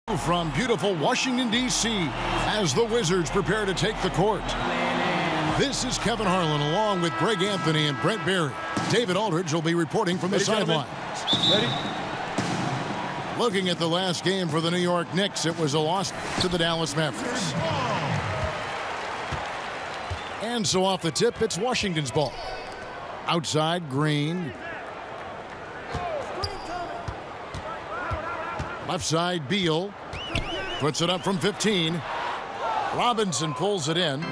From beautiful Washington, D.C., as the Wizards prepare to take the court. This is Kevin Harlan along with Greg Anthony and Brent Barry. David Aldridge will be reporting from the sidelines. Ready? Looking at the last game for the New York Knicks, it was a loss to the Dallas Mavericks. And so off the tip, it's Washington's ball. Outside, Green. Left side, Beal. Puts it up from 15. Robinson pulls it in.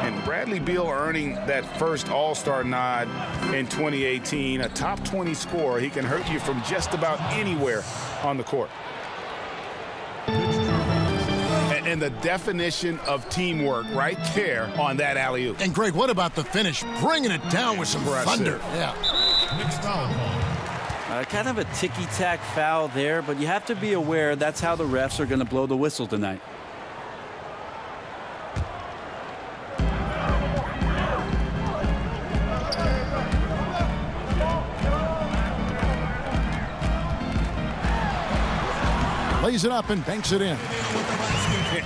And Bradley Beal earning that first All-Star nod in 2018. A top 20 scorer. He can hurt you from just about anywhere on the court. And the definition of teamwork right there on that alley-oop. And Greg, what about the finish? Bringing it down with some thunder. Yeah. Kind of a ticky-tack foul there, but you have to be aware that's how the refs are going to blow the whistle tonight. Lays it up and banks it in.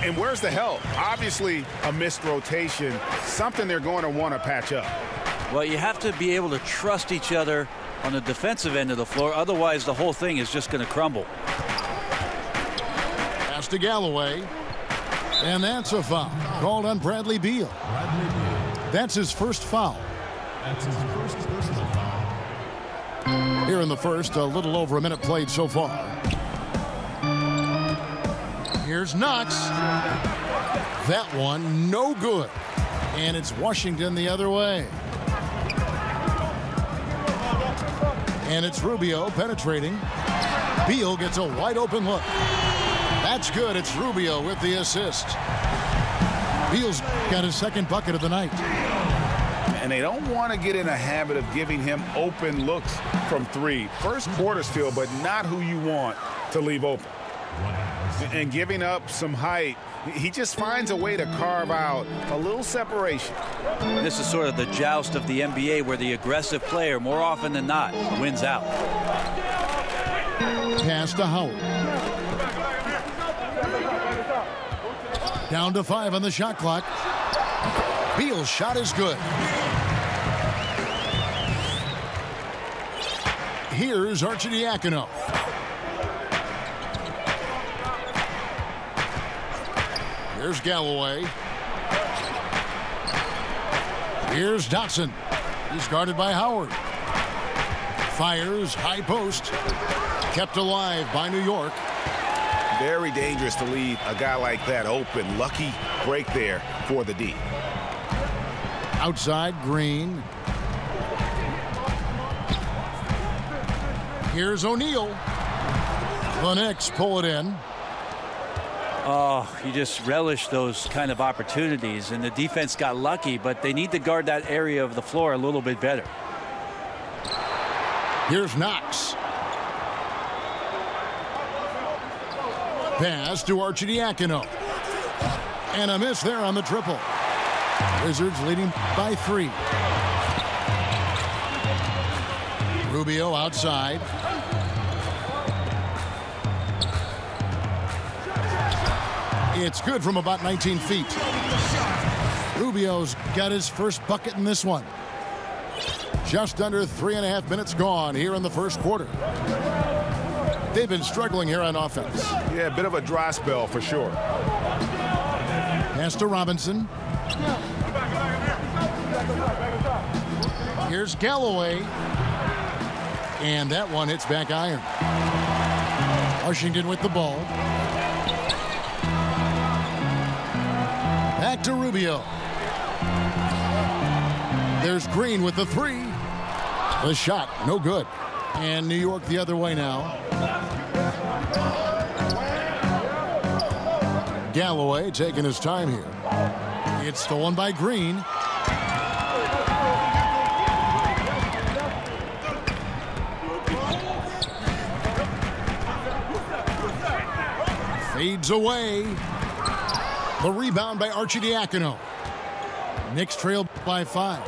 And where's the help? Obviously a missed rotation, something they're going to want to patch up. Well, you have to be able to trust each other on the defensive end of the floor. Otherwise, the whole thing is just going to crumble. Pass to Galloway. And that's a foul called on Bradley Beal. That's his first foul. That's his first personal foul. Here in the first, a little over a minute played so far. Here's Knox. That one, no good. And it's Washington the other way. And it's Rubio penetrating. Beal gets a wide open look. That's good. It's Rubio with the assist. Beal's got his second bucket of the night. And they don't want to get in a habit of giving him open looks from three. First quarter still, but not who you want to leave open. And giving up some height, he just finds a way to carve out a little separation. This is sort of the joust of the NBA where the aggressive player, more often than not, wins out. Pass to Howard. Down to 5 on the shot clock. Beal's shot is good. Here's Arcidiacono. Here's Galloway. Here's Dotson. He's guarded by Howard. Fires, high post. Kept alive by New York. Very dangerous to leave a guy like that open. Lucky break there for the D. Outside, Green. Here's O'Neal. The Knicks pull it in. Oh, you just relish those kind of opportunities, and the defense got lucky, but they need to guard that area of the floor a little bit better. Here's Knox. Pass to Arcidiacono. And a miss there on the triple. Wizards leading by 3. Rubio outside. It's good from about 19 feet. Rubio's got his first bucket in this one. Just under 3.5 minutes gone here in the first quarter. They've been struggling here on offense. Yeah, a bit of a dry spell for sure. Pass to Robinson. Here's Galloway. And that one hits back iron. Washington with the ball. Back to Rubio. There's Green with the 3. The shot, no good. And New York the other way now. Galloway taking his time here. It's stolen by Green. Fades away. The rebound by Arcidiacono. Knicks trail by 5.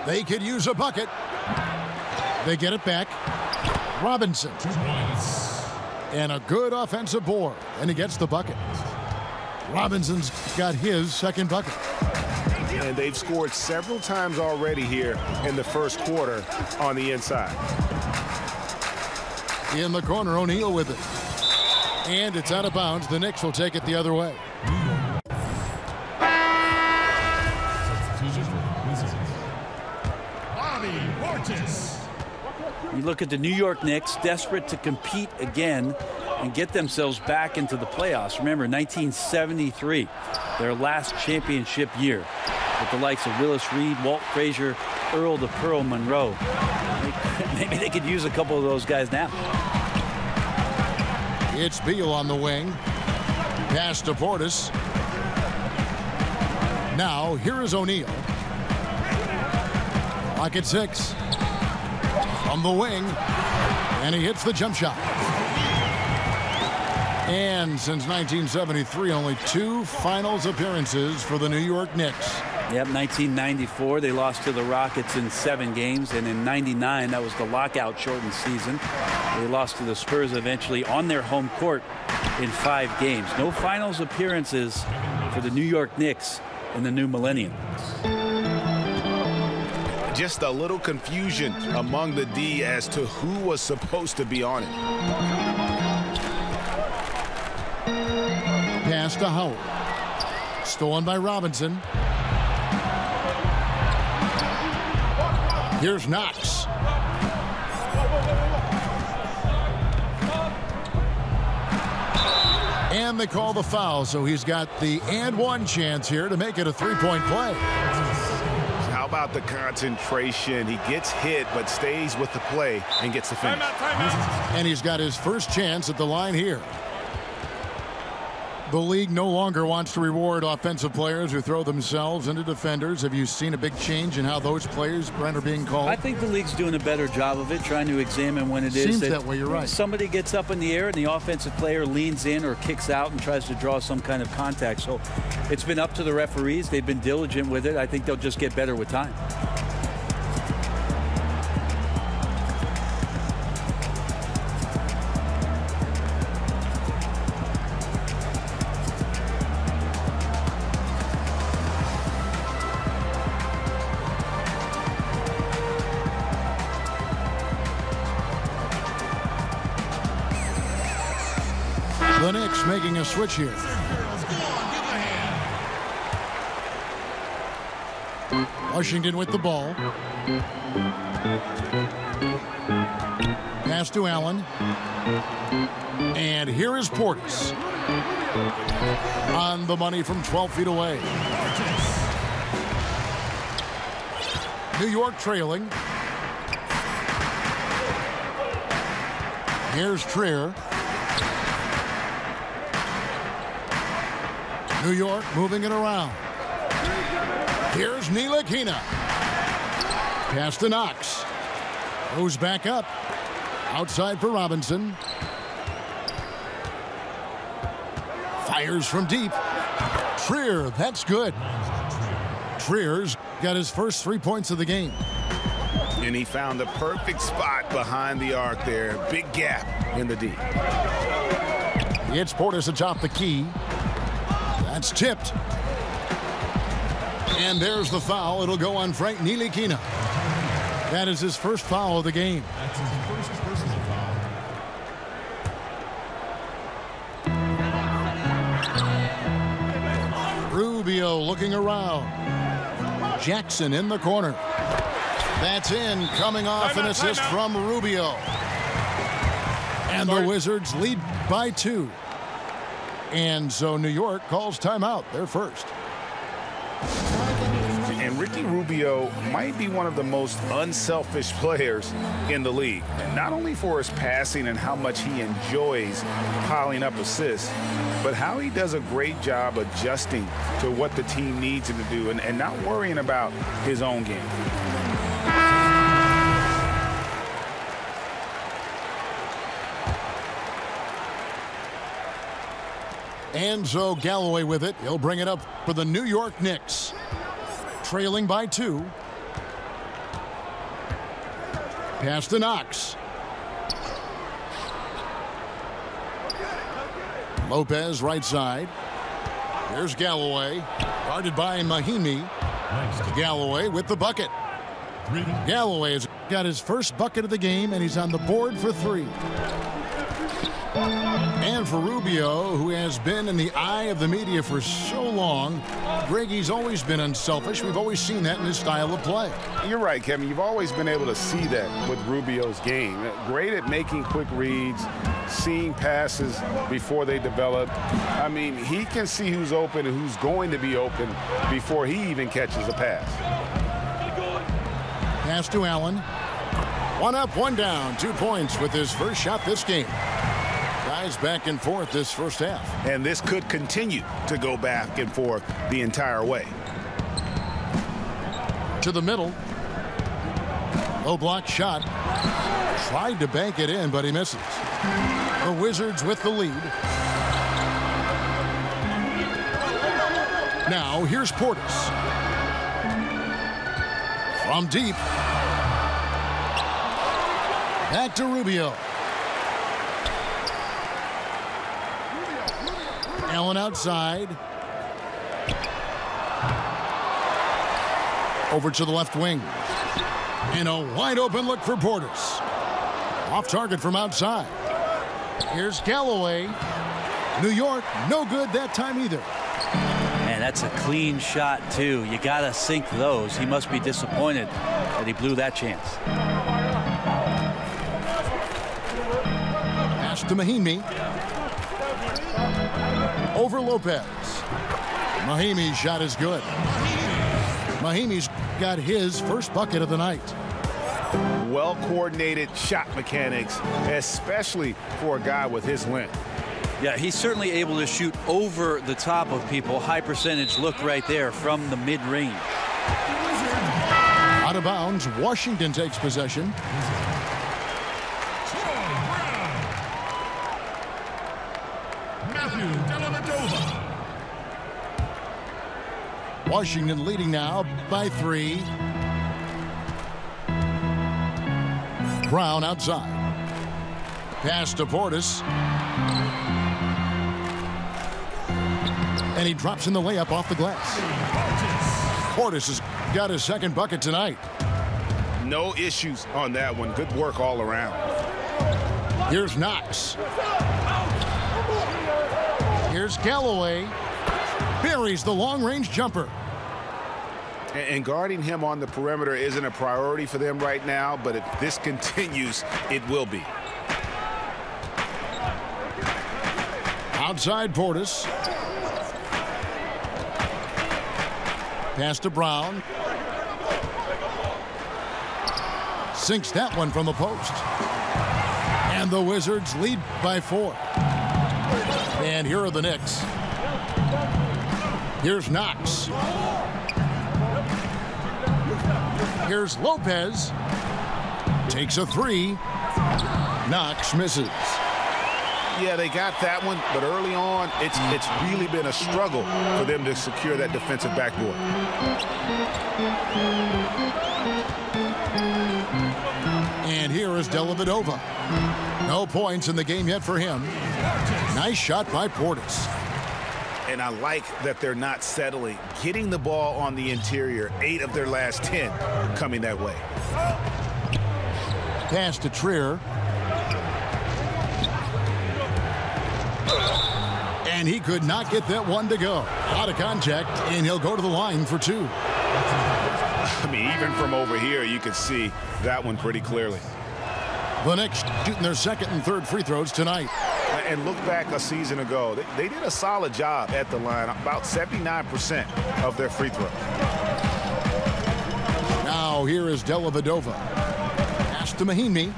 They could use a bucket. They get it back. Robinson. And a good offensive board. And he gets the bucket. Robinson's got his second bucket. And they've scored several times already here in the first quarter on the inside. In the corner, O'Neal with it. And it's out of bounds. The Knicks will take it the other way. You look at the New York Knicks, desperate to compete again and get themselves back into the playoffs. Remember, 1973, their last championship year, with the likes of Willis Reed, Walt Frazier, Earl the Pearl Monroe. Maybe they could use a couple of those guys now. It's Beal on the wing. Pass to Portis. Now, here is O'Neal. Pocket 6. From the wing. And he hits the jump shot. And since 1973, only 2 finals appearances for the New York Knicks. Yep, 1994, they lost to the Rockets in 7 games. And in 99, that was the lockout-shortened season. They lost to the Spurs eventually on their home court in 5 games. No finals appearances for the New York Knicks in the new millennium. Just a little confusion among the D as to who was supposed to be on it. Pass to Howard. Stolen by Robinson. Here's Knox. And they call the foul, so he's got the and one chance here to make it a 3-point play. How about the concentration? He gets hit, but stays with the play and gets the finish. And he's got his first chance at the line here. The league no longer wants to reward offensive players who throw themselves into defenders. Have you seen a big change in how those players, Brent, are being called? I think the league's doing a better job of it, trying to examine when it Seems that way, you're right. Somebody gets up in the air and the offensive player leans in or kicks out and tries to draw some kind of contact. So it's been up to the referees. They've been diligent with it. I think they'll just get better with time. The Knicks making a switch here. Washington with the ball. Pass to Allen. And here is Portis. On the money from 12 feet away. New York trailing. Here's Trier. New York moving it around. Here's Ntilikina. Pass to Knox. Goes back up. Outside for Robinson. Fires from deep. Trier, that's good. Trier's got his first 3 points of the game. And he found the perfect spot behind the arc there. Big gap in the D. It's Portis atop the key. That's tipped. And there's the foul. It'll go on Frank Ntilikina. That is his first foul of the game. That's his first personal foul. Rubio looking around. Jackson in the corner. That's in, coming off an assist from Rubio. And the Wizards lead by 2. And so New York calls timeout. They're first. And Ricky Rubio might be one of the most unselfish players in the league. Not only for his passing and how much he enjoys piling up assists, but how he does a great job adjusting to what the team needs him to do and not worrying about his own game. And so Galloway with it. He'll bring it up for the New York Knicks. Trailing by 2. Pass to Knox. Lopez right side. Here's Galloway. Guarded by Mahimi. Galloway with the bucket. Galloway has got his first bucket of the game, and he's on the board for 3. And for Rubio, who has been in the eye of the media for so long, Greg, he's always been unselfish. We've always seen that in his style of play. You're right, Kevin. You've always been able to see that with Rubio's game. Great at making quick reads, seeing passes before they develop. I mean, he can see who's open and who's going to be open before he even catches a pass. Pass to Allen. 1 up, 1 down. 2 points with his first shot this game. Guys back and forth this first half. And this could continue to go back and forth the entire way. To the middle. Low block shot. Tried to bank it in, but he misses. The Wizards with the lead. Now here's Portis. From deep. Back to Rubio. Allen outside. Over to the left wing. And a wide open look for Portis. Off target from outside. Here's Galloway. New York, no good that time either. Man, that's a clean shot, too. You got to sink those. He must be disappointed that he blew that chance. Pass to Mahimi. Over Lopez. Mahimi's shot is good. Mahimi's got his first bucket of the night. Well-coordinated shot mechanics, especially for a guy with his length. Yeah, he's certainly able to shoot over the top of people. High percentage look right there from the mid-range. Out of bounds, Washington takes possession. Washington leading now by 3. Brown outside. Pass to Portis. And he drops in the layup off the glass. Portis has got his second bucket tonight. No issues on that one. Good work all around. Here's Knox. Here's Galloway. Buries the long-range jumper. And guarding him on the perimeter isn't a priority for them right now, but if this continues, it will be. Outside Portis. Pass to Brown. Sinks that one from the post. And the Wizards lead by 4. And here are the Knicks. Here's Knox. Here's Lopez. Takes a 3. Knox misses. Yeah, they got that one, but early on, it's really been a struggle for them to secure that defensive backboard. And here is Dellavedova. No points in the game yet for him. Nice shot by Portis. And I like that they're not settling. Getting the ball on the interior, 8 of their last 10 coming that way. Pass to Trier. And he could not get that one to go. Out of contact, and he'll go to the line for 2. I mean, even from over here, you can see that one pretty clearly. The Knicks shooting their second and third free throws tonight. And look back a season ago, they did a solid job at the line, about 79% of their free throws. Now here is Dellavedova. Pass to Mahimi.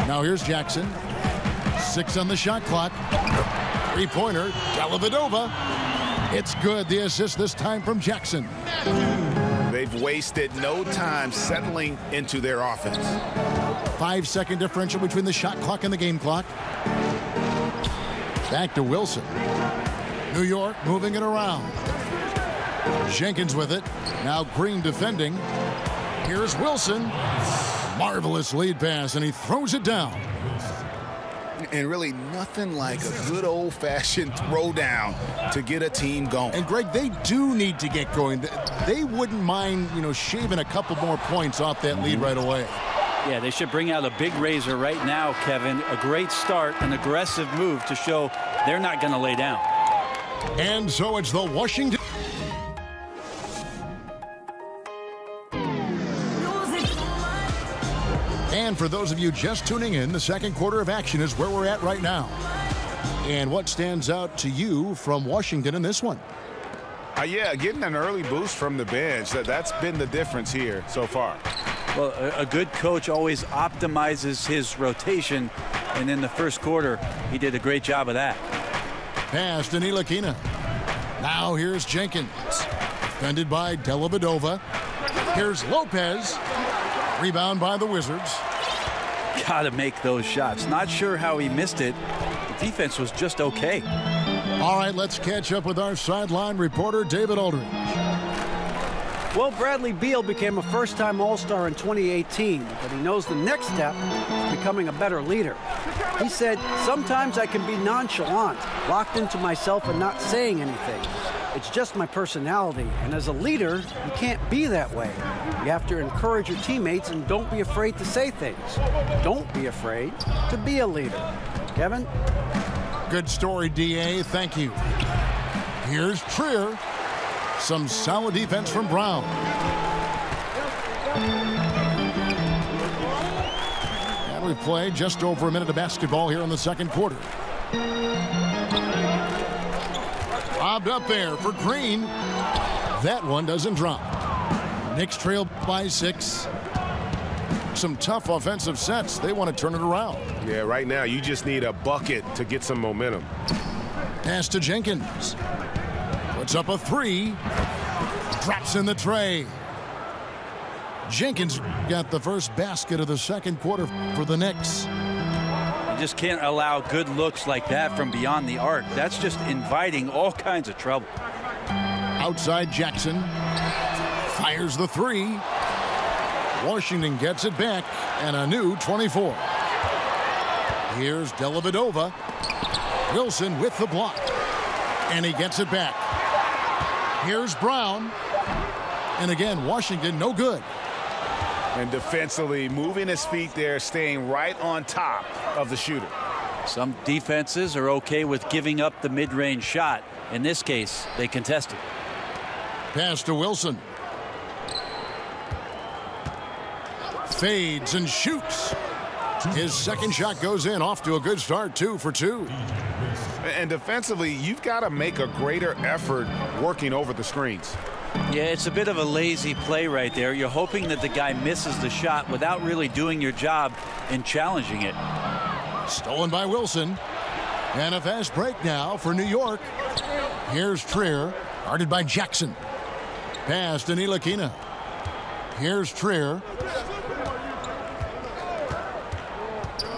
Now here's Jackson. 6 on the shot clock. 3-pointer, Dellavedova. It's good. The assist this time from Jackson. They've wasted no time settling into their offense. 5-second differential between the shot clock and the game clock. Back to Wilson. New York moving it around. Jenkins with it. Now Green defending. Here's Wilson. Marvelous lead pass, and he throws it down. And really nothing like a good old-fashioned throwdown to get a team going. And, Greg, they do need to get going. They wouldn't mind, shaving a couple more points off that lead right away. Yeah, they should bring out a big razor right now, Kevin. A great start, an aggressive move to show they're not going to lay down. And so it's the Washington. And for those of you just tuning in, the second quarter of action is where we're at right now. And what stands out to you from Washington in this one? Yeah, getting an early boost from the bench. That's been the difference here so far. Well, a good coach always optimizes his rotation, and in the first quarter, he did a great job of that. Pass to Ntilikina. Now here's Jenkins. Defended by Dellavedova. Here's Lopez. Rebound by the Wizards. Got to make those shots. Not sure how he missed it. The defense was just okay. All right, let's catch up with our sideline reporter, David Aldridge. Well, Bradley Beal became a first-time All-Star in 2018, but he knows the next step is becoming a better leader. He said, "Sometimes I can be nonchalant, locked into myself and not saying anything. It's just my personality, and as a leader, you can't be that way. You have to encourage your teammates and don't be afraid to say things. Don't be afraid to be a leader." Kevin? Good story, D.A. Thank you. Here's Trier. Some solid defense from Brown. And we've played just over a minute of basketball here in the second quarter. Lobbed up there for Green. That one doesn't drop. Knicks trail by 6. Some tough offensive sets. They want to turn it around. Yeah, right now you just need a bucket to get some momentum. Pass to Jenkins. Puts up a 3. Drops in the tray. Jenkins got the first basket of the second quarter for the Knicks. You just can't allow good looks like that from beyond the arc. That's just inviting all kinds of trouble. Outside Jackson. Fires the 3. Washington gets it back, and a new 24. Here's Dellavedova. Wilson with the block. And he gets it back. Here's Brown. And again, Washington no good. And defensively, moving his feet there, staying right on top of the shooter. Some defenses are okay with giving up the mid-range shot. In this case, they contested. Pass to Wilson. Fades and shoots. His second shot goes in, off to a good start, 2 for 2. And defensively, you've got to make a greater effort working over the screens. Yeah, it's a bit of a lazy play right there. You're hoping that the guy misses the shot without really doing your job in challenging it. Stolen by Wilson. And a fast break now for New York. Here's Trier, guarded by Jackson. Pass to Ntilikina. Here's Trier.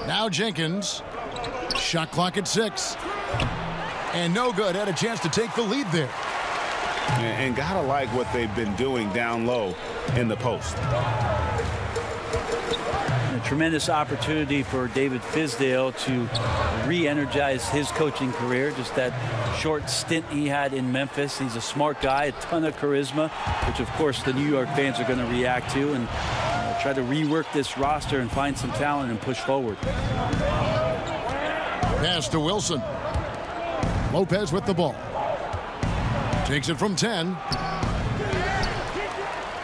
Now Jenkins. Shot clock at 6. And no good. Had a chance to take the lead there. And gotta like what they've been doing down low in the post. A tremendous opportunity for David Fizdale to re-energize his coaching career. Just that short stint he had in Memphis. He's a smart guy, a ton of charisma, which of course the New York fans are going to react to, and try to rework this roster and find some talent and push forward. Pass to Wilson. Lopez with the ball. Takes it from 10.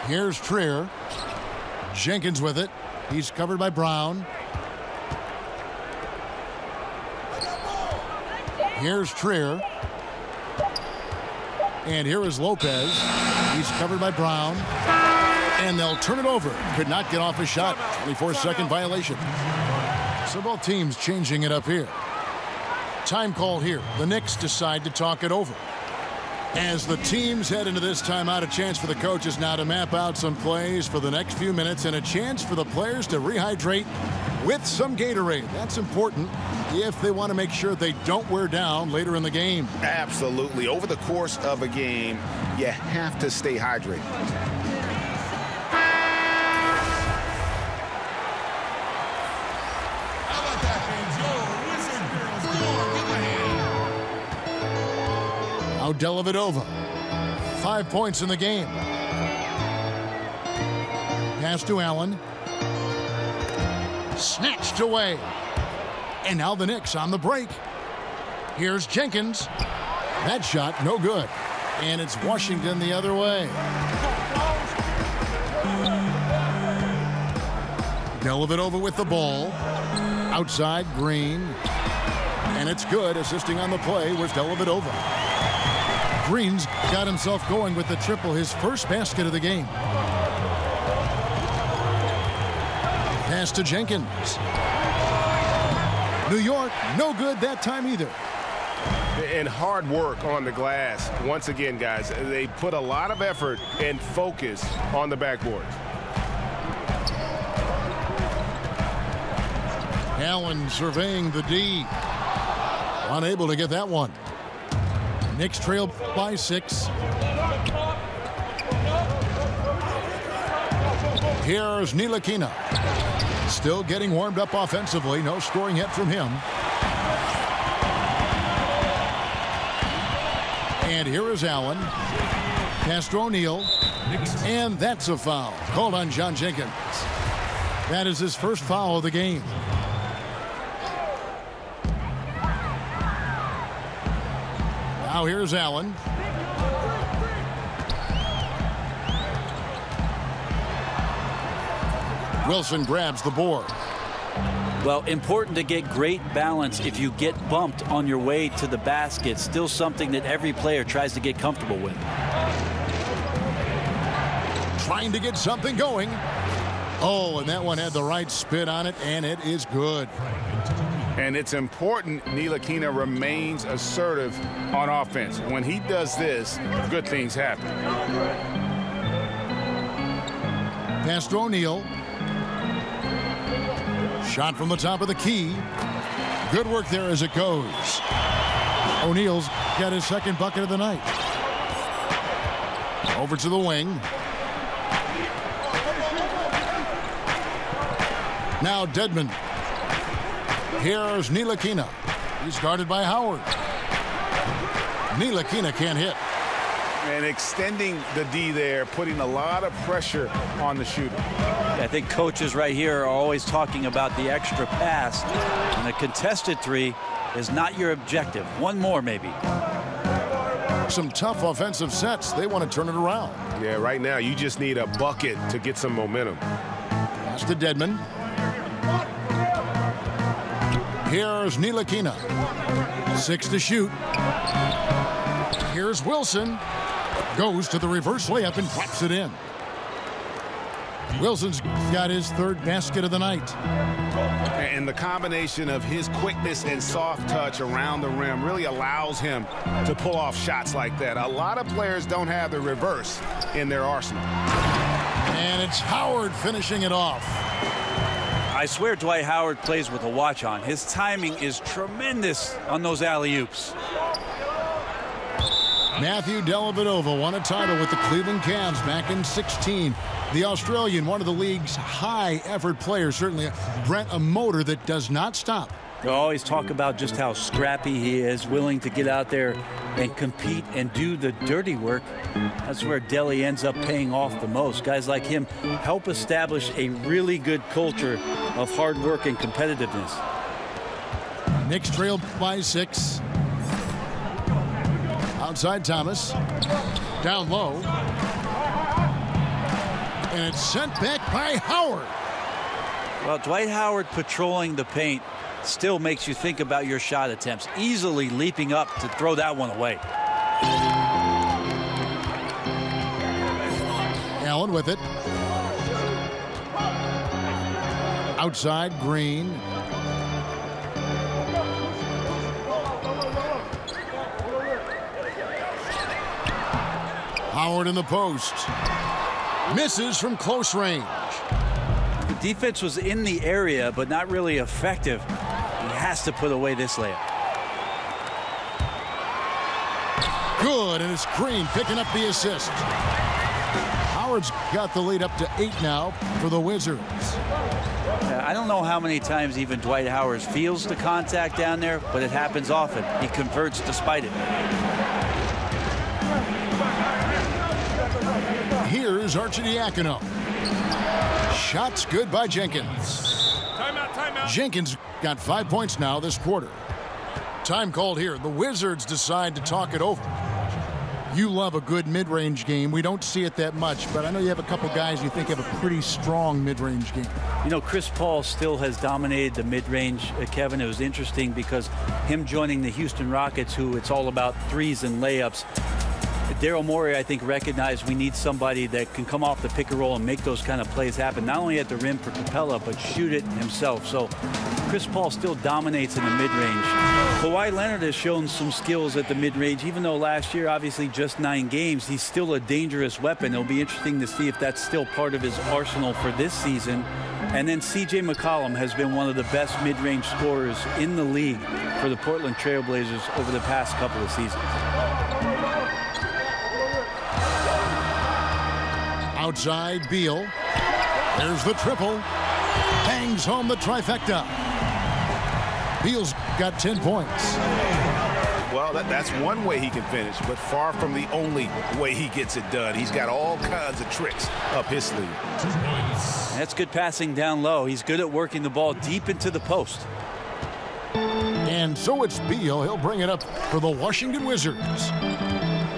Here's Trier. Jenkins with it. He's covered by Brown. Here's Trier. And here is Lopez. He's covered by Brown. And they'll turn it over. Could not get off a shot. 24-second violation. So both teams changing it up here. Time call here. The Knicks decide to talk it over. As the teams head into this timeout, a chance for the coaches now to map out some plays for the next few minutes and a chance for the players to rehydrate with some Gatorade. That's important if they want to make sure they don't wear down later in the game. Absolutely. Over the course of a game, you have to stay hydrated. Now Dellavedova, 5 points in the game. Pass to Allen. Snatched away. And now the Knicks on the break. Here's Jenkins. That shot, no good. And it's Washington the other way. Dellavedova with the ball. Outside, Green. And it's good. Assisting on the play was Dellavedova. Green's got himself going with the triple, his first basket of the game. Pass to Jenkins. New York, no good that time either. And hard work on the glass. Once again, guys, they put a lot of effort and focus on the backboard. Allen surveying the D. Unable to get that one. Knicks trail by 6. Here's Ntilikina. Still getting warmed up offensively. No scoring yet from him. And here is Allen. Pass to O'Neal. And that's a foul. Called on John Jenkins. That is his first foul of the game. Now here's Allen. Wilson grabs the board. Well, important to get great balance if you get bumped on your way to the basket. Still something that every player tries to get comfortable with. Trying to get something going. Oh, and that one had the right spin on it, and it is good. And it's important Ntilikina remains assertive on offense. When he does this, good things happen. Pass to O'Neal. Shot from the top of the key. Good work there as it goes. O'Neal's got his second bucket of the night. Over to the wing. Now Dedmon. Here's Ntilikina. He's guarded by Howard. Ntilikina can't hit. And extending the D there, putting a lot of pressure on the shooter. I think coaches right here are always talking about the extra pass. And a contested three is not your objective. One more, maybe. Some tough offensive sets. They want to turn it around. Yeah, right now you just need a bucket to get some momentum. Pass to Dedmon. Here's Ntilikina. 6 to shoot. Here's Wilson. Goes to the reverse layup and drops it in. Wilson's got his third basket of the night. And the combination of his quickness and soft touch around the rim really allows him to pull off shots like that. A lot of players don't have the reverse in their arsenal. And it's Howard finishing it off. I swear Dwight Howard plays with a watch on. His timing is tremendous on those alley-oops. Matthew Dellavedova won a title with the Cleveland Cavs back in 16. The Australian, one of the league's high-effort players, certainly a motor that does not stop. They always talk about just how scrappy he is, willing to get out there and compete and do the dirty work. That's where Delly ends up paying off the most. Guys like him help establish a really good culture of hard work and competitiveness. Knicks trail by 6. Outside Thomas. Down low. And it's sent back by Howard. Well, Dwight Howard patrolling the paint still makes you think about your shot attempts. Easily leaping up to throw that one away. Allen with it. Outside, Green. Howard in the post. Misses from close range. Defense was in the area, but not really effective. He has to put away this layup. Good, and it's Green picking up the assist. Howard's got the lead up to 8 now for the Wizards. I don't know how many times even Dwight Howard feels the contact down there, but it happens often. He converts despite it. Here's Arcidiacono. Shots good by Jenkins. Timeout. Jenkins got 5 points now this quarter. Time called here. The Wizards decide to talk it over. You love a good mid-range game. We don't see it that much, but I know you have a couple guys you think have a pretty strong mid-range game. You know, Chris Paul still has dominated the mid-range, Kevin. It was interesting because him joining the Houston Rockets, who it's all about threes and layups. Daryl Morey, I think, recognized we need somebody that can come off the pick and roll and make those kind of plays happen, not only at the rim for Capella, but shoot it himself. So Chris Paul still dominates in the mid-range. Kawhi Leonard has shown some skills at the mid-range, even though last year, obviously, just 9 games. He's still a dangerous weapon. It'll be interesting to see if that's still part of his arsenal for this season. And then C.J. McCollum has been one of the best mid-range scorers in the league for the Portland Trail Blazers over the past couple of seasons. Outside, Beal. There's the triple. Bangs home the trifecta. Beal's got 10 points. Well, that's one way he can finish, but far from the only way he gets it done. He's got all kinds of tricks up his sleeve. That's good passing down low. He's good at working the ball deep into the post. And so it's Beal. He'll bring it up for the Washington Wizards.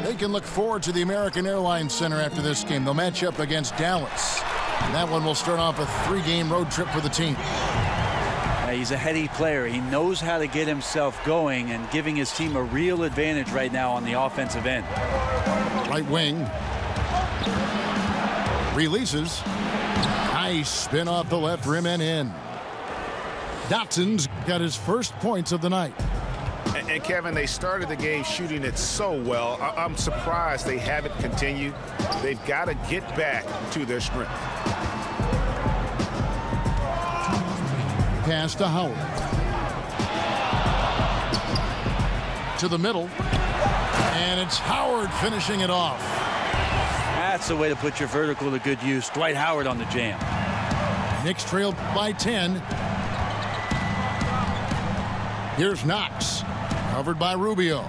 They can look forward to the American Airlines Center after this game. They'll match up against Dallas. And that one will start off a 3-game road trip for the team. He's a heady player. He knows how to get himself going and giving his team a real advantage right now on the offensive end. Right wing. Releases. Nice spin off the left rim and in. Dotson's got his first points of the night. And Kevin, they started the game shooting it so well. I'm surprised they haven't continued. They've got to get back to their strength. Pass to Howard. To the middle. And it's Howard finishing it off. That's the way to put your vertical to good use. Dwight Howard on the jam. Knicks trailed by 10. Here's Knox. Covered by Rubio.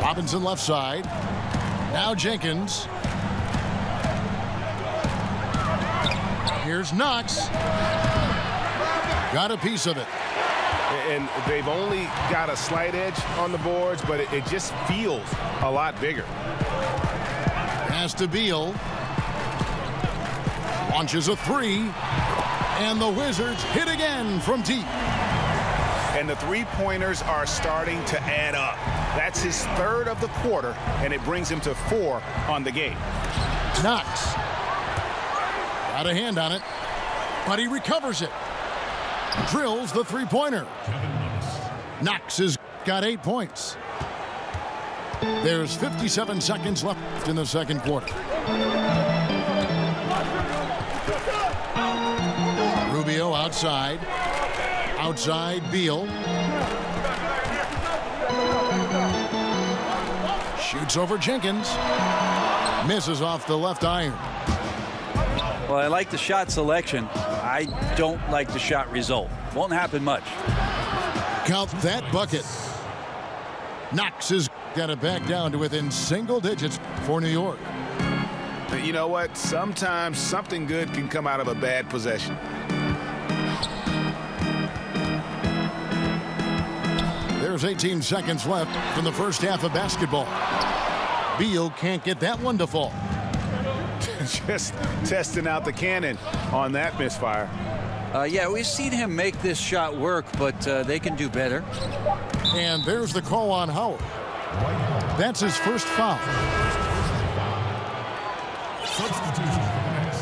Robinson left side. Now Jenkins. Here's Knox. Got a piece of it. And they've only got a slight edge on the boards, but it just feels a lot bigger. Pass to Beal. Launches a 3. And the Wizards hit again from deep. And the three-pointers are starting to add up. That's his 3rd of the quarter, and it brings him to 4 on the game. Knox. Got a hand on it, but he recovers it. Drills the three-pointer. Knox has got 8 points. There's 57 seconds left in the second quarter. Rubio outside. Outside, Beal. Shoots over Jenkins. Misses off the left iron. Well, I like the shot selection. I don't like the shot result. Won't happen much. Count that bucket. Knox has got it back down to within single digits for New York. But you know what? Sometimes something good can come out of a bad possession. There's 18 seconds left from the first half of basketball. Beal can't get that one to fall. Just testing out the cannon on that misfire. Yeah, we've seen him make this shot work, but they can do better. And there's the call on Howard. That's his first foul. Substitution for the Knicks.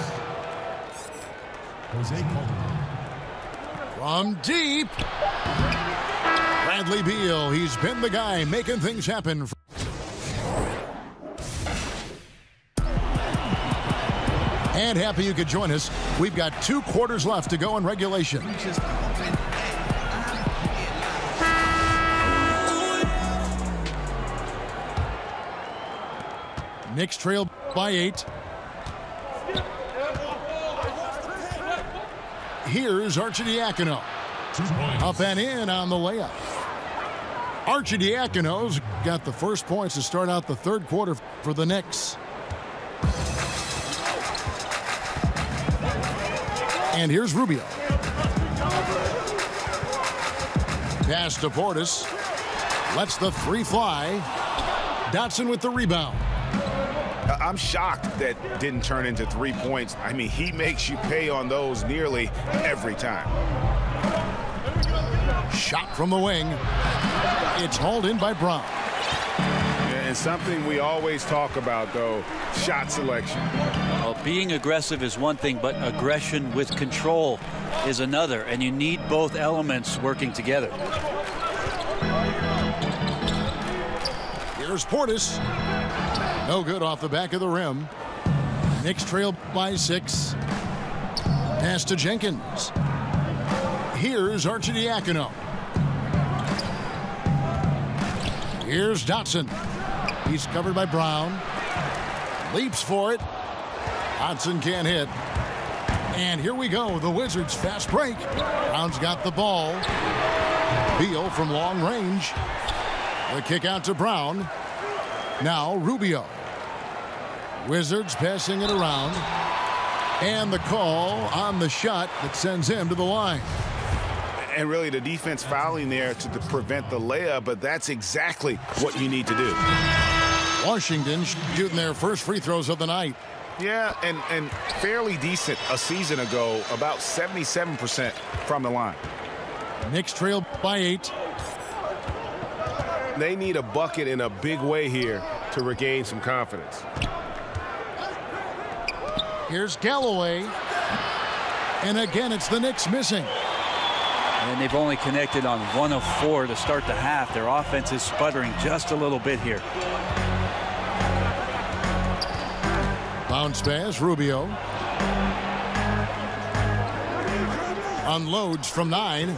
Jose Calderon. From deep. Bradley Beal, he's been the guy making things happen. And happy you could join us. We've got 2 quarters left to go in regulation. Knicks trail by 8. Here's Arcidiacono. 2 points. Up and in on the layup. Arcidiacono's got the first points to start out the 3rd quarter for the Knicks. And here's Rubio. Pass to Portis. Lets the 3 fly. Dotson with the rebound. I'm shocked that didn't turn into 3 points. I mean, he makes you pay on those nearly every time. Shot from the wing. It's hauled in by Brown. And something we always talk about, though, shot selection. Well, being aggressive is one thing, but aggression with control is another, and you need both elements working together. Here's Portis. No good off the back of the rim. Knicks trail by 6. Pass to Jenkins. Here's Arcidiacono. Here's Dotson. He's covered by Brown. Leaps for it. Dotson can't hit. And here we go. The Wizards fast break. Brown's got the ball. Beal from long range. The kick out to Brown. Now Rubio. Wizards passing it around. And the call on the shot that sends him to the line. And really the defense fouling there to prevent the layup, but that's exactly what you need to do. Washington shooting their first free throws of the night. Yeah, and fairly decent a season ago, about 77% from the line. Knicks trail by 8. They need a bucket in a big way here to regain some confidence. Here's Galloway. And again, it's the Knicks missing. And they've only connected on 1 of 4 to start the half. Their offense is sputtering just a little bit here. Bounce pass, Rubio. Unloads from 9.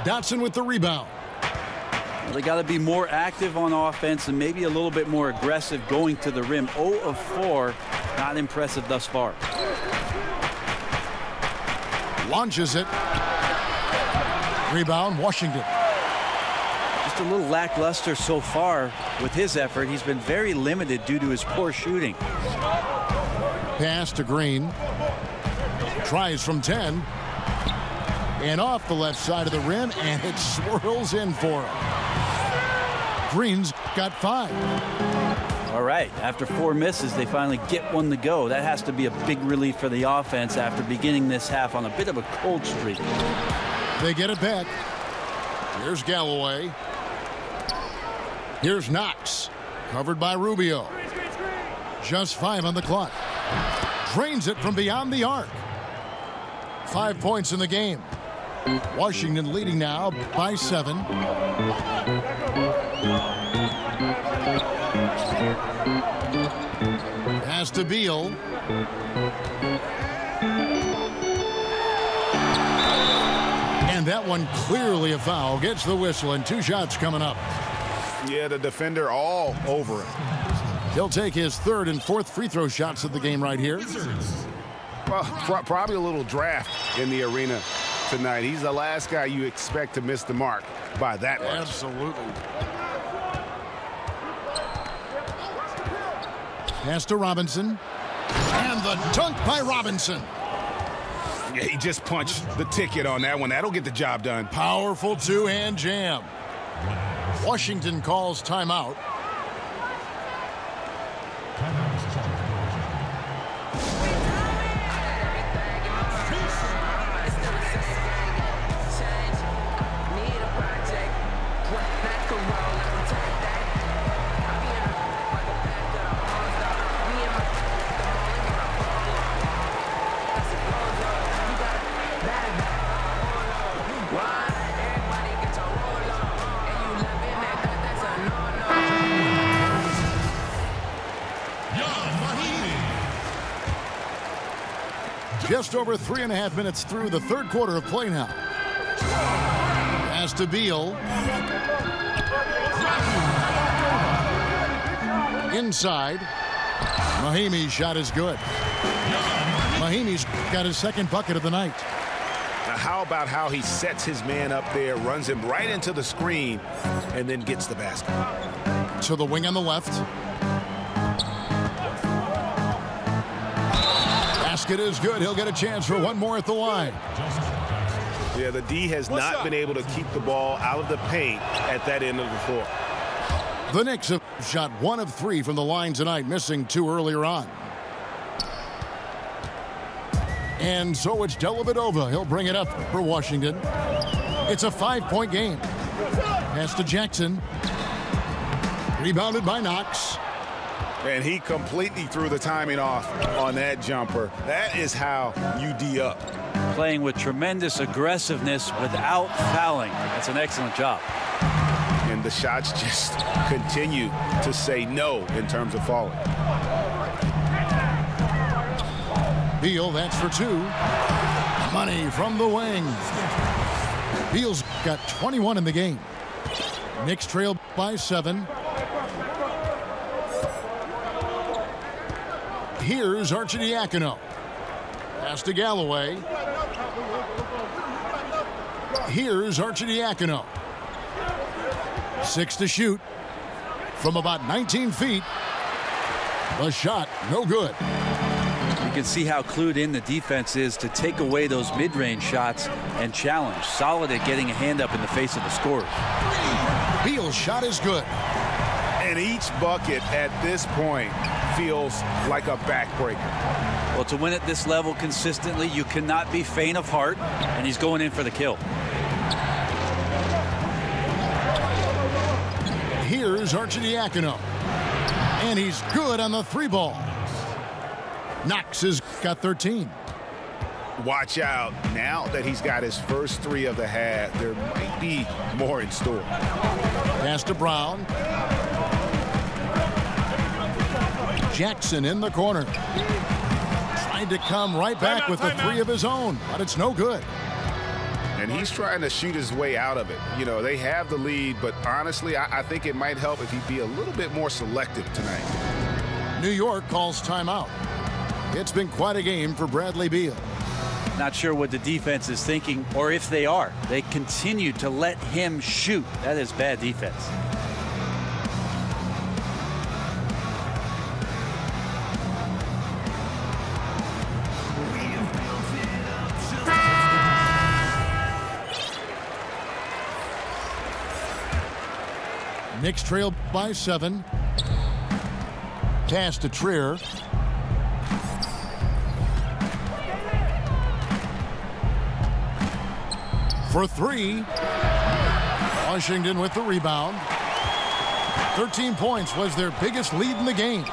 Dotson with the rebound. Well, they got to be more active on offense and maybe a little bit more aggressive going to the rim. 0 of 4, not impressive thus far. Launches it. Rebound, Washington. Just a little lackluster so far with his effort. He's been very limited due to his poor shooting. Pass to Green. Tries from 10. And off the left side of the rim, and it swirls in for him. Green's got 5. All right, after 4 misses, they finally get one to go. That has to be a big relief for the offense after beginning this half on a bit of a cold streak. They get it back. Here's Galloway. Here's Knox. Covered by Rubio. Just 5 on the clock. Drains it from beyond the arc. 5 points in the game. Washington leading now by 7. Pass to Beal. And that one clearly a foul. Gets the whistle, and 2 shots coming up. Yeah, the defender all over him. He'll take his 3rd and 4th free throw shots of the game right here. Well, probably a little draft in the arena tonight. He's the last guy you expect to miss the mark by that much. Absolutely. Pass to Robinson. And the dunk by Robinson. Yeah, he just punched the ticket on that one. That'll get the job done. Powerful 2-hand jam. Washington calls timeout. Just over 3.5 minutes through the third quarter of play now. Pass to Beal. Inside. Mahimi's shot is good. Mahimi's got his second bucket of the night. Now how about how he sets his man up there, runs him right into the screen, and then gets the basket. To the wing on the left. Basket is good. He'll get a chance for one more at the line. Yeah, the D has not been able to keep the ball out of the paint at that end of the floor. The Knicks have shot 1 of 3 from the line tonight, missing 2 earlier on. And so it's Dellavedova. He'll bring it up for Washington. It's a 5-point game. Pass to Jackson. Rebounded by Knox. And he completely threw the timing off on that jumper. That is how you D up. Playing with tremendous aggressiveness without fouling. That's an excellent job. And the shots just continue to say no in terms of falling. Beal, that's for 2. Money from the wing. Beal's got 21 in the game. Knicks trail by 7. Here's Arcidiacono. Pass to Galloway. Here's Arcidiacono. 6 to shoot from about 19 feet. The shot, no good. You can see how clued in the defense is to take away those mid-range shots and challenge. Solid at getting a hand up in the face of the scorers. Beal's shot is good. And each bucket at this point feels like a backbreaker. Well, to win at this level consistently, you cannot be faint of heart, and he's going in for the kill. Here's Arcidiacono. And he's good on the 3-ball. Knox has got 13. Watch out. Now that he's got his first 3 of the half, there might be more in store. Pass to Brown. Jackson in the corner. Tried to come right back with the 3 of his own, but it's no good. And he's trying to shoot his way out of it. You know, they have the lead, but honestly, I think it might help if he'd be a little bit more selective tonight. New York calls timeout. It's been quite a game for Bradley Beal. Not sure what the defense is thinking, or if they are. They continue to let him shoot. That is bad defense. Knicks trail by 7. Pass to Trier. For 3. Washington with the rebound. 13 points was their biggest lead in the game.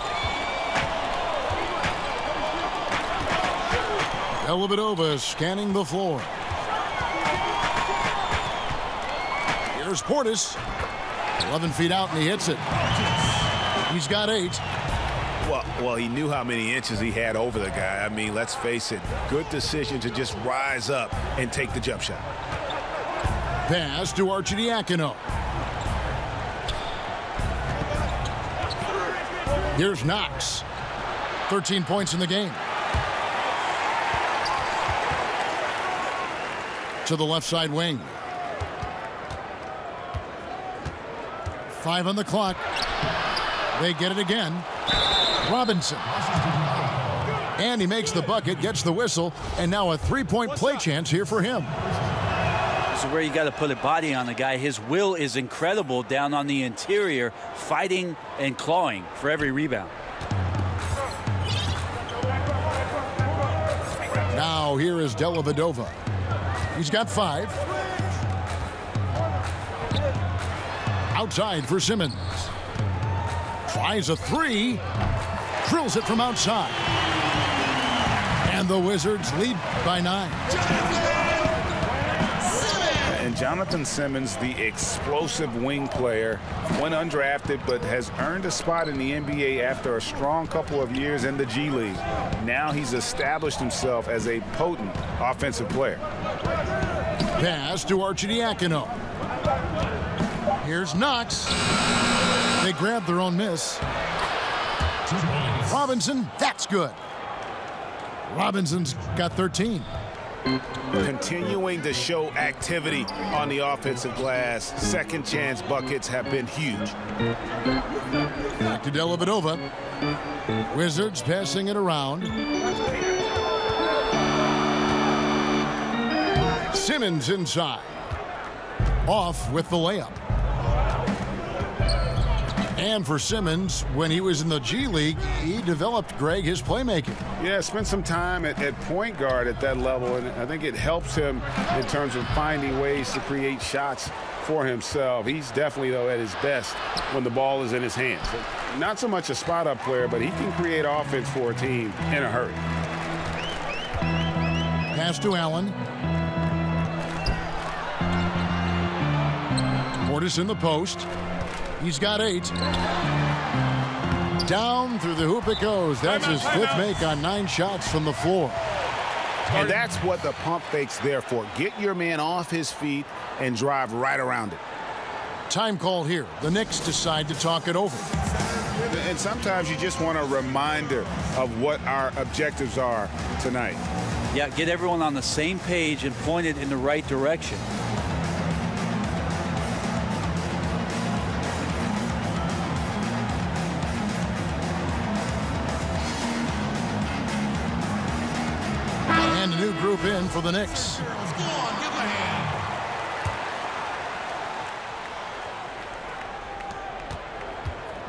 Dellavedova scanning the floor. Here's Portis. 11 feet out, and he hits it. He's got 8. Well, he knew how many inches he had over the guy. I mean, let's face it, good decision to just rise up and take the jump shot. Pass to Arcidiacono. Here's Knox. 13 points in the game. To the left side wing. 5 on the clock. They get it again. Robinson. And he makes the bucket, gets the whistle, and now a 3-point play chance here for him. This is where you got to put a body on the guy. His will is incredible down on the interior, fighting and clawing for every rebound. Now here is Dellavedova. He's got 5. Outside for Simmons. Tries a 3. Drills it from outside. And the Wizards lead by 9. And And Jonathan Simmons, the explosive wing player, went undrafted but has earned a spot in the NBA after a strong couple of years in the G League. Now he's established himself as a potent offensive player. Pass to Arcidiacono. Here's Knox. They grab their own miss. Robinson, that's good. Robinson's got 13. Continuing to show activity on the offensive glass. Second chance buckets have been huge. Back to Dellavedova. Wizards passing it around. Simmons inside. Off with the layup. And for Simmons, when he was in the G League, he developed, Greg, his playmaking. Yeah, spent some time at point guard at that level, and I think it helps him in terms of finding ways to create shots for himself. He's definitely, though, at his best when the ball is in his hands. Not so much a spot-up player, but he can create offense for a team in a hurry. Pass to Allen. Portis in the post. He's got 8. Down through the hoop it goes. That's his 5th make on 9 shots from the floor. And that's what the pump fake's there for. Get your man off his feet and drive right around it. Time call here. The Knicks decide to talk it over. And sometimes you just want a reminder of what our objectives are tonight. Yeah, get everyone on the same page and point it in the right direction. Group in for the Knicks.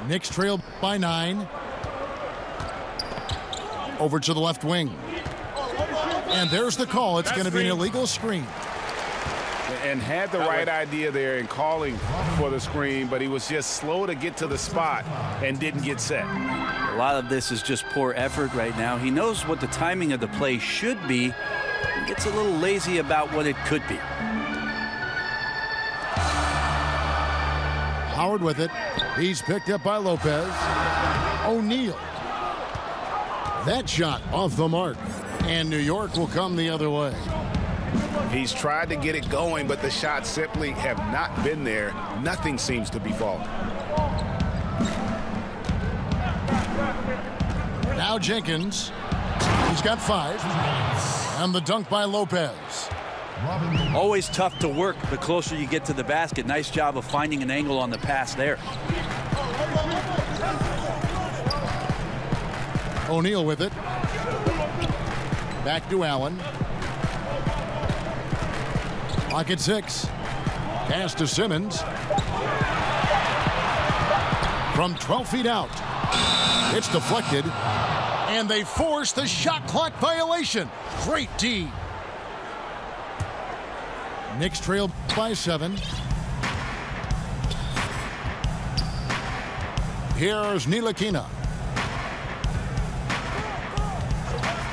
Knicks trail by 9. Over to the left wing. And there's the call. It's going to be an illegal screen. And had the right idea there in calling for the screen, but he was just slow to get to the spot and didn't get set. A lot of this is just poor effort right now. He knows what the timing of the play should be. He gets a little lazy about what it could be. Howard with it. He's picked up by Lopez. O'Neal. That shot off the mark. And New York will come the other way. He's tried to get it going, but the shots simply have not been there. Nothing seems to be falling. Now Jenkins. He's got 5. And the dunk by Lopez. Always tough to work the closer you get to the basket. Nice job of finding an angle on the pass there. O'Neal with it. Back to Allen. Clock at 6. Pass to Simmons. From 12 feet out. It's deflected. And they force the shot clock violation. Great D. Knicks trail by 7. Here's Ntilikina.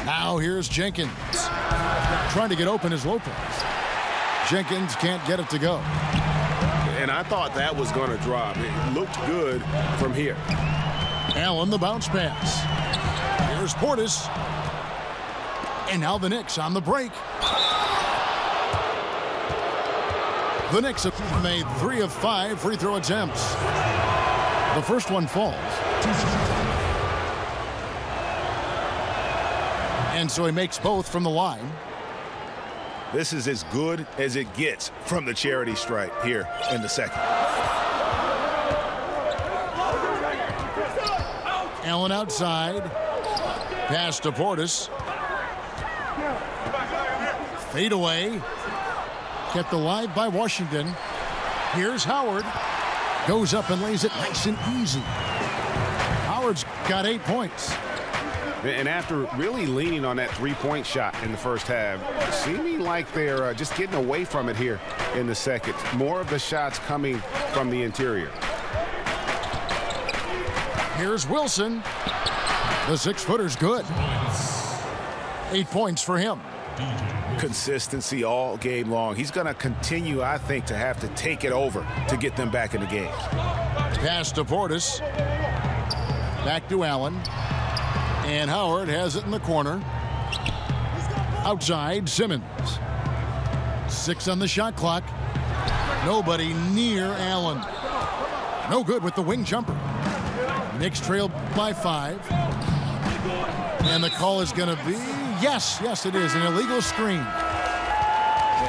Now here's Jenkins. Trying to get open is Lopez. Jenkins can't get it to go. And I thought that was going to drop. It looked good from here. Allen, the bounce pass. Here's Portis. And now the Knicks on the break. The Knicks have made 3 of 5 free throw attempts. The first one falls. And so he makes both from the line. This is as good as it gets from the charity stripe here in the second. Allen outside. Pass to Portis. Fade away. Kept alive by Washington. Here's Howard. Goes up and lays it nice and easy. Howard's got 8 points. And after really leaning on that three-point shot in the first half, seeming like they're just getting away from it here in the second. More of the shots coming from the interior. Here's Wilson. The 6-footer's good. 8 points for him. consistency all game long. He's going to continue, I think, to have to take it over to get them back in the game. Pass to Portis. Back to Allen. And Howard has it in the corner. Outside, Simmons. 6 on the shot clock. Nobody near Allen. No good with the wing jumper. Knicks trail by 5. And the call is going to be, yes, it is, an illegal screen.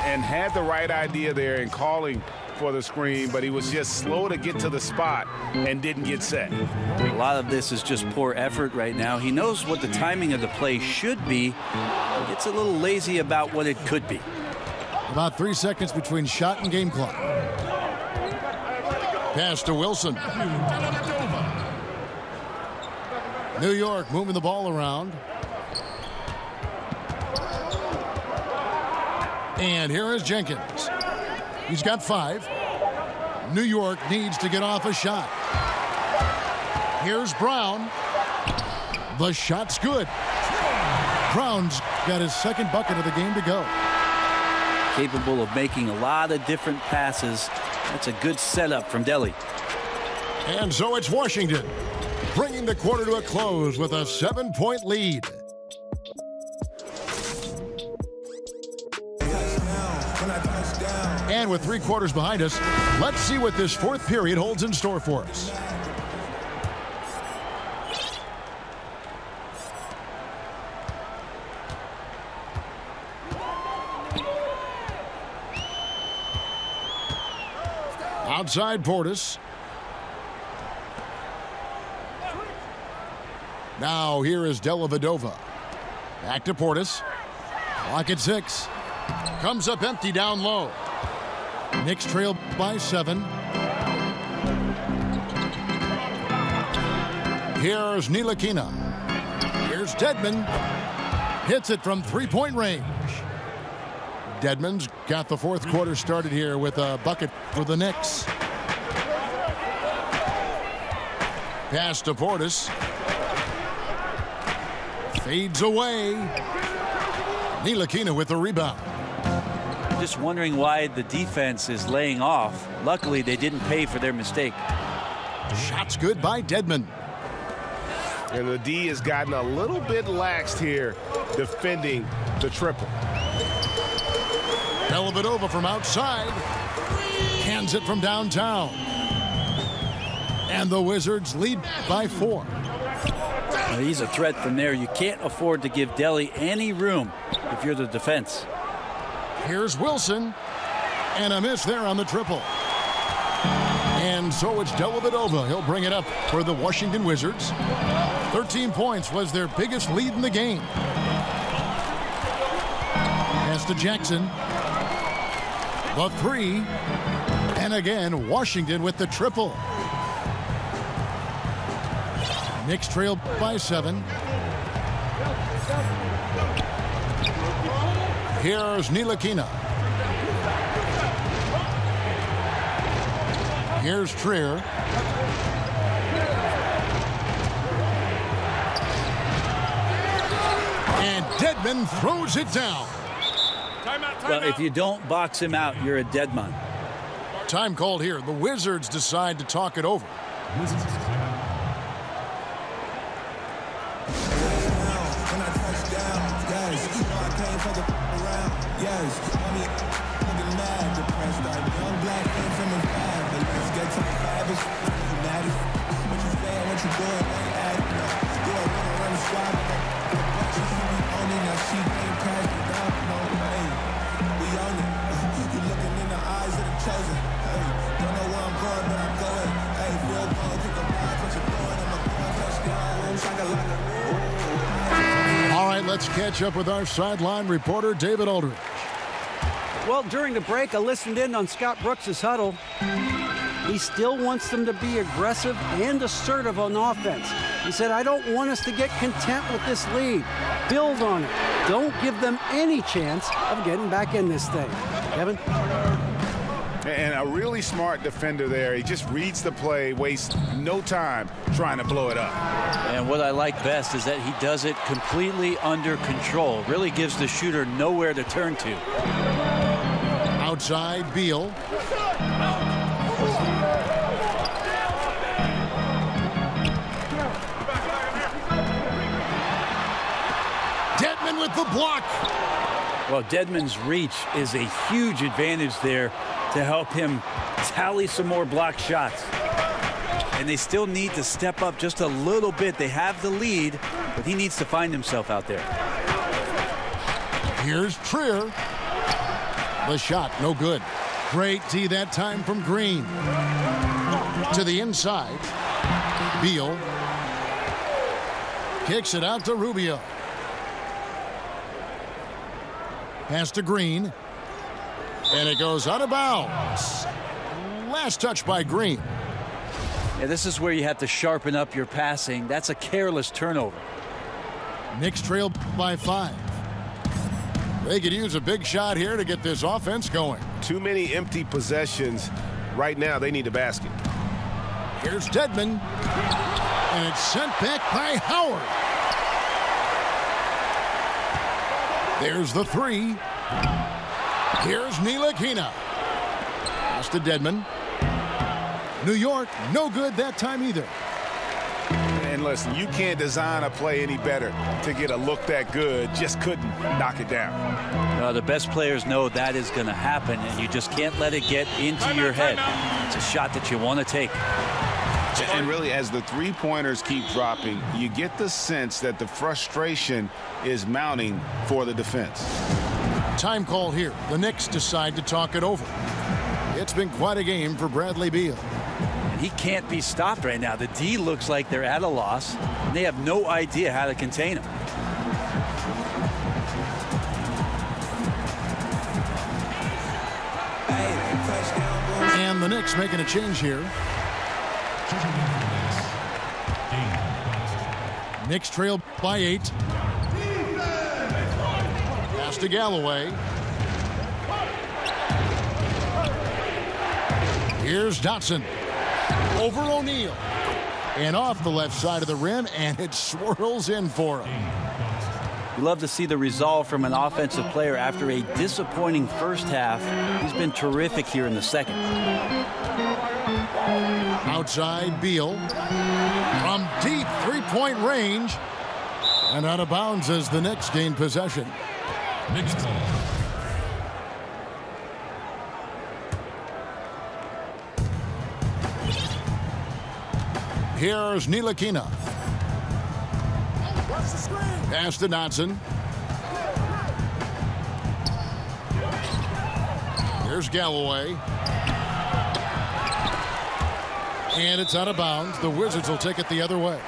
And had the right idea there in calling for the screen, but he was just slow to get to the spot and didn't get set. A lot of this is just poor effort right now. He knows what the timing of the play should be. He gets a little lazy about what it could be. About 3 seconds between shot and game clock. Pass to Wilson. New York moving the ball around. And here is Jenkins. He's got 5. New York needs to get off a shot. Here's Brown. The shot's good. Brown's got his second bucket of the game to go. Capable of making a lot of different passes. That's a good setup from Delhi. And so it's Washington, bringing the quarter to a close with a 7-point lead. And with 3 quarters behind us, let's see what this 4th period holds in store for us. Outside Portis. Now here is Dellavedova. Back to Portis. Clock at 6. Comes up empty down low. Knicks trail by 7. Here's Ntilikina. Here's Dedmon. Hits it from 3-point range. Dedmon's got the 4th quarter started here with a bucket for the Knicks. Pass to Portis. Fades away. Ntilikina with the rebound. Just wondering why the defense is laying off. Luckily, they didn't pay for their mistake. Shot's good by Dedmon. And the D has gotten a little bit laxed here defending the triple. Dellavedova from outside. Cans it from downtown. And the Wizards lead by 4. Well, he's a threat from there. You can't afford to give Delhi any room if you're the defense. Here's Wilson. And a miss there on the triple. And so it's Dellavedova. He'll bring it up for the Washington Wizards. 13 points was their biggest lead in the game. Pass to Jackson. The 3. And again, Washington with the triple. Knicks trail by 7. Here's Ntilikina. Here's Trier. And Dedmon throws it down. Well, if you don't box him out, you're a dead man. Time called here. The Wizards decide to talk it over. All right, let's catch up with our sideline reporter, David Aldridge. Well, during the break, I listened in on Scott Brooks' huddle. He still wants them to be aggressive and assertive on offense. He said, I don't want us to get content with this lead. Build on it. Don't give them any chance of getting back in this thing. Kevin? And a really smart defender there. He just reads the play, wastes no time trying to blow it up. And what I like best is that he does it completely under control. Really gives the shooter nowhere to turn to. Outside, Beal. Dedmon with the block. Well, Dedmon's reach is a huge advantage there to help him tally some more block shots. And they still need to step up just a little bit. They have the lead, but he needs to find himself out there. Here's Trier. The shot, no good. Great tee that time from Green. To the inside. Beal. Kicks it out to Rubio. Pass to Green. And it goes out of bounds. Last touch by Green. Yeah, this is where you have to sharpen up your passing. That's a careless turnover. Knicks trail by 5. They could use a big shot here to get this offense going. Too many empty possessions. Right now, they need a basket. Here's Dedmon. And it's sent back by Howard. There's the 3. Here's Ntilikina. Pass to Dedmon. New York, no good that time either. And listen, you can't design a play any better to get a look that good. Just couldn't knock it down. The best players know that is going to happen, and you just can't let it get into your head. It's a shot that you want to take. And really, as the three-pointers keep dropping, you get the sense that the frustration is mounting for the defense. Time call here. The Knicks decide to talk it over. It's been quite a game for Bradley Beal. And he can't be stopped right now. The D looks like they're at a loss, and they have no idea how to contain him. And the Knicks making a change here. Knicks trail by 8. Pass to Galloway. Here's Dotson. Over O'Neal. And off the left side of the rim, and it swirls in for him. You love to see the resolve from an offensive player after a disappointing first half. He's been terrific here in the second. Outside, Beal. From deep three-point range. And out of bounds as the Knicks gain possession. Knicks ball. Here's Ntilikina. Pass to Dotson. Here's Galloway. And it's out of bounds. The Wizards will take it the other way.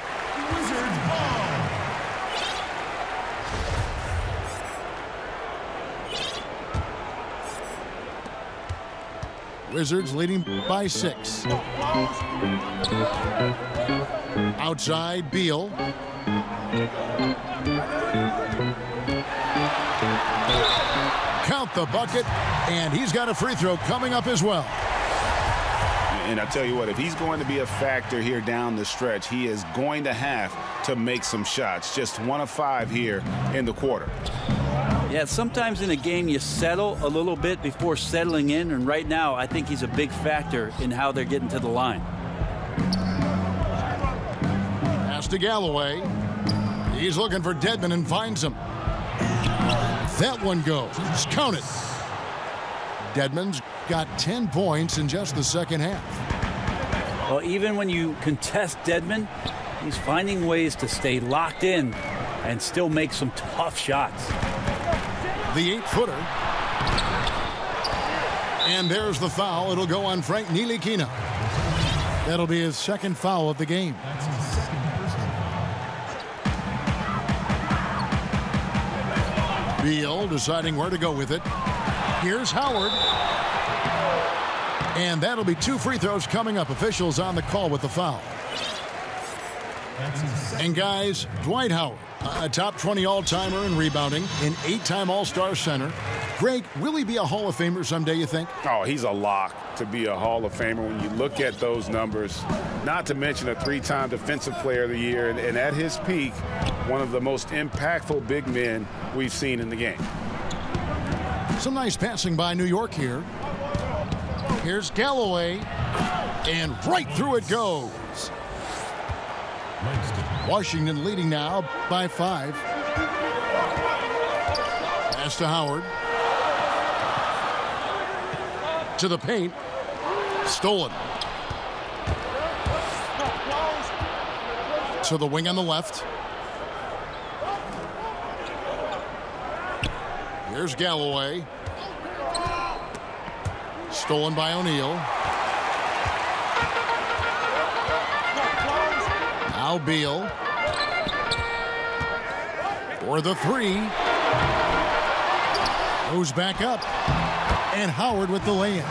Wizards ball. Wizards leading by 6. Outside, Beal. Count the bucket, and he's got a free throw coming up as well. And I tell you what, if he's going to be a factor here down the stretch, he is going to have to make some shots. Just 1 of 5 here in the quarter. Yeah, sometimes in a game you settle a little bit before settling in, and right now I think he's a big factor in how they're getting to the line. Pass to Galloway. He's looking for Dedmon and finds him. That one goes. Just count it. Dedmon's got 10 points in just the second half. Well, even when you contest Dedmon, he's finding ways to stay locked in and still make some tough shots. The 8-footer. And there's the foul. It'll go on Frank Ntilikina. That'll be his second foul of the game. That's his second personal. Beal deciding where to go with it. Here's Howard. And that'll be 2 free throws coming up. Officials on the call with the foul. That's his second. And guys, Dwight Howard, a top 20 all-timer in rebounding, an 8-time All-Star center, Greg, will he be a Hall of Famer someday, you think? Oh, he's a lock to be a Hall of Famer when you look at those numbers, not to mention a 3-time Defensive Player of the Year, and at his peak, one of the most impactful big men we've seen in the game. Some nice passing by New York here. Here's Galloway, and right through it goes. Washington leading now by 5. Pass to Howard. To the paint. Stolen. To the wing on the left. Here's Galloway. Stolen by O'Neal. Now Beal. For the 3. Goes back up. And Howard with the layup.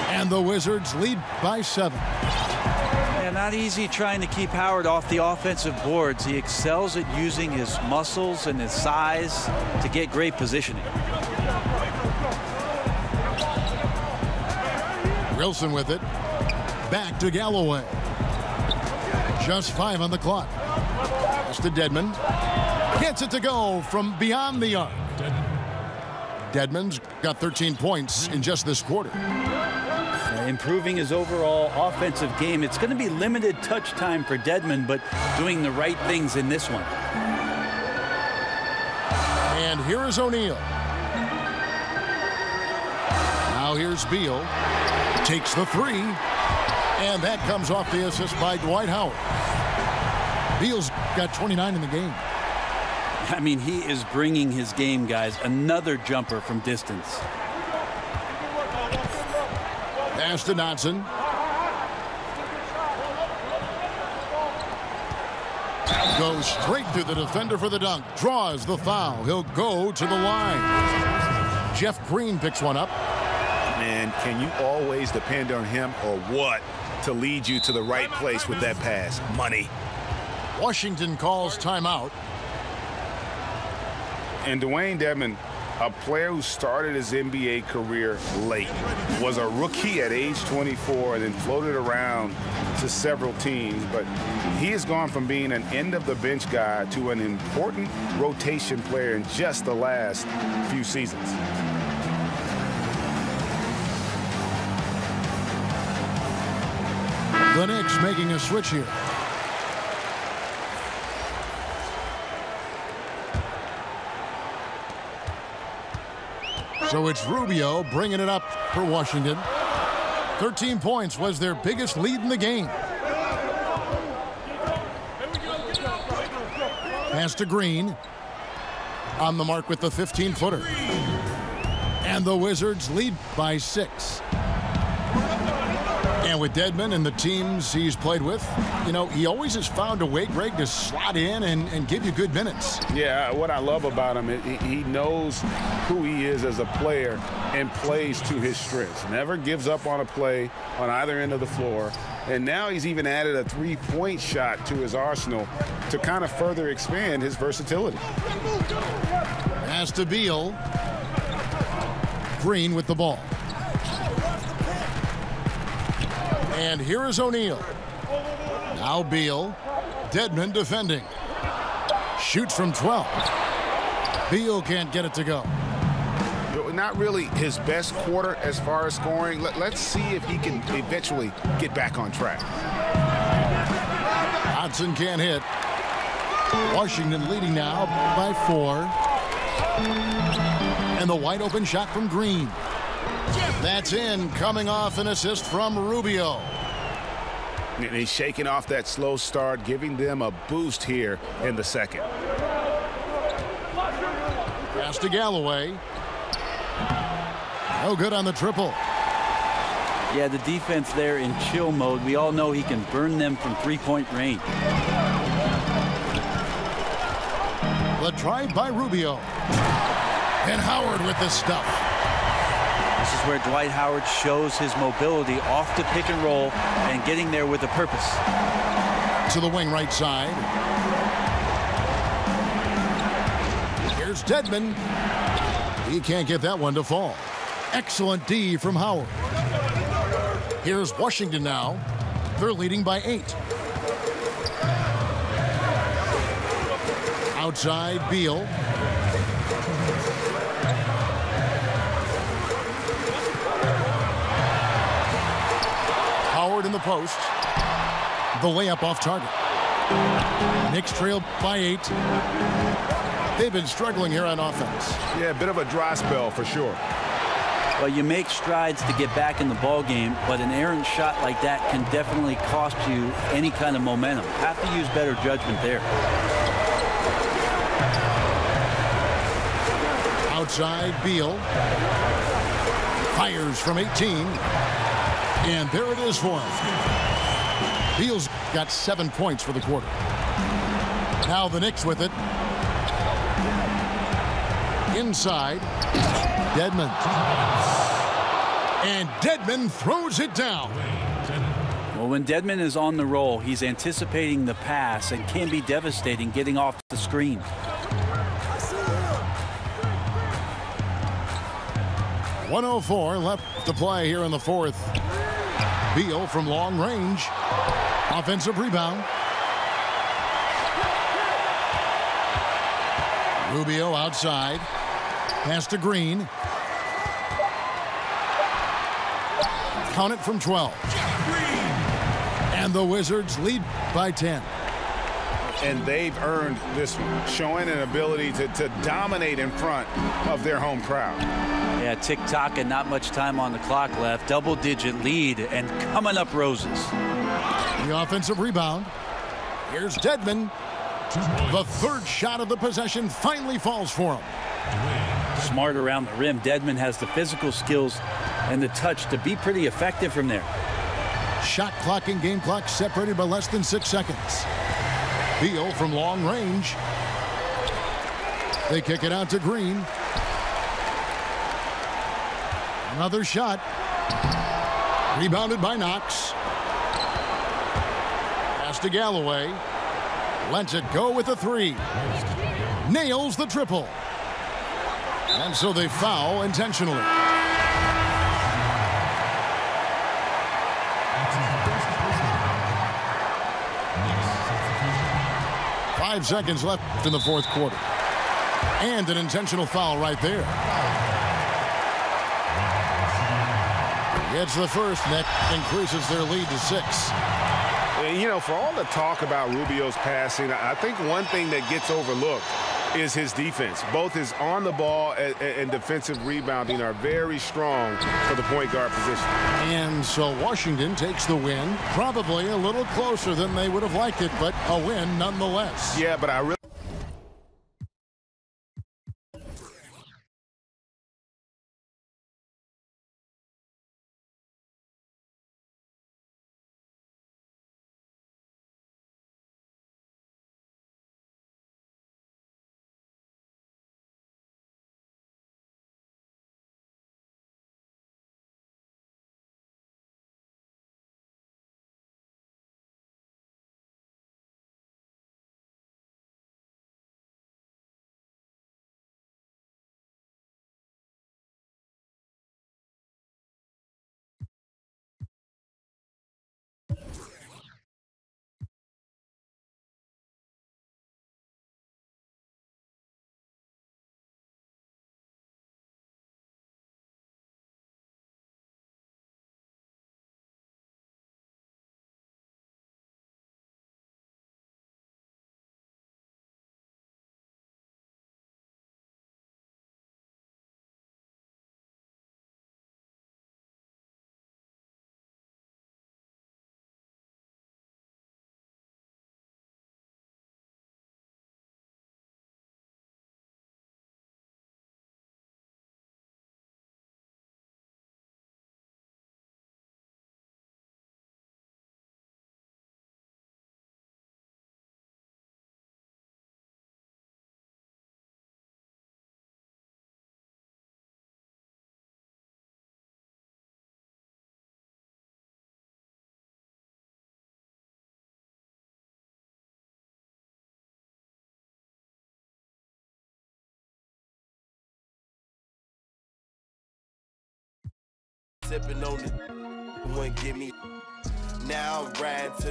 And the Wizards lead by 7. Yeah, not easy trying to keep Howard off the offensive boards. He excels at using his muscles and his size to get great positioning. Wilson with it. Back to Galloway. Just 5 on the clock. Pass to Dedmon. Gets it to go from beyond the arc. Dedmon's got 13 points in just this quarter. Improving his overall offensive game. It's going to be limited touch time for Dedmon, but doing the right things in this one. And here is O'Neal. Now here's Beal. Takes the 3. And that comes off the assist by Dwight Howard. Beal's got 29 in the game. I mean, he is bringing his game, guys. Another jumper from distance. Pass to Dotson. Goes straight through the defender for the dunk. Draws the foul. He'll go to the line. Jeff Green picks one up. And can you always depend on him or what to lead you to the right place with that pass? Money. Washington calls timeout. And Dwayne Dedmon, a player who started his NBA career late, was a rookie at age 24 and then floated around to several teams. But he has gone from being an end-of-the-bench guy to an important rotation player in just the last few seasons. The Knicks making a switch here. So it's Rubio bringing it up for Washington. 13 points was their biggest lead in the game. Pass to Green. On the mark with the 15-footer. And the Wizards lead by 6. And with Dedmon and the teams he's played with, you know, he always has found a way, Greg, to slot in and give you good minutes. Yeah, what I love about him, he knows who he is as a player and plays to his strengths. Never gives up on a play on either end of the floor. And now he's even added a 3-point shot to his arsenal to kind of further expand his versatility. Pass to Beal. Green with the ball. And here is O'Neal. Now Beal. Dedmon defending. Shoots from 12. Beal can't get it to go. Not really his best quarter as far as scoring. Let's see if he can eventually get back on track. Dotson can't hit. Washington leading now by 4. And the wide open shot from Green. That's in, coming off an assist from Rubio. And he's shaking off that slow start, giving them a boost here in the second. Pass to Galloway. No good on the triple. Yeah, the defense there in chill mode. We all know he can burn them from 3-point range. The drive by Rubio. And Howard with the stuff. This is where Dwight Howard shows his mobility off the pick and roll and getting there with a purpose. To the wing right side. Here's Dedmon. He can't get that one to fall. Excellent D from Howard. Here's Washington now. They're leading by 8. Outside, Beal. Howard in the post. The layup off target. Knicks trail by 8. They've been struggling here on offense. Yeah, a bit of a dry spell for sure. Well, you make strides to get back in the ball game, but an errant shot like that can definitely cost you any kind of momentum. Have to use better judgment there. Outside, Beal. Fires from 18. And there it is for him. Beal's got 7 points for the quarter. Now the Knicks with it. Inside, Dedmon. And Dedmon throws it down. Well, when Dedmon is on the roll, he's anticipating the pass and can be devastating getting off the screen. .104 left to play here in the fourth. Beal from long range. Offensive rebound. Rubio outside. Pass to Green. Count it from 12. And the Wizards lead by 10. And they've earned this one, showing an ability to dominate in front of their home crowd. Yeah, tick-tock and not much time on the clock left. Double-digit lead and coming up roses. The offensive rebound. Here's Dedmon. The third shot of the possession finally falls for him. Smart around the rim. Dedmon has the physical skills and the touch to be pretty effective from there. Shot clock and game clock separated by less than 6 seconds. Beal from long range. They kick it out to Green. Another shot. Rebounded by Knox. Pass to Galloway. Lets it go with the 3. Nails the triple. And so they foul intentionally. Five seconds left in the fourth quarter. And an intentional foul right there. Gets the first. That increases their lead to 6. You know, for all the talk about Rubio's passing, I think one thing that gets overlooked is his defense. Both his on the ball and defensive rebounding are very strong for the point guard position. And so Washington takes the win, probably a little closer than they would have liked it, but a win nonetheless. Yeah, but I really sipping on it. Wouldn't give me. Now I'm riding to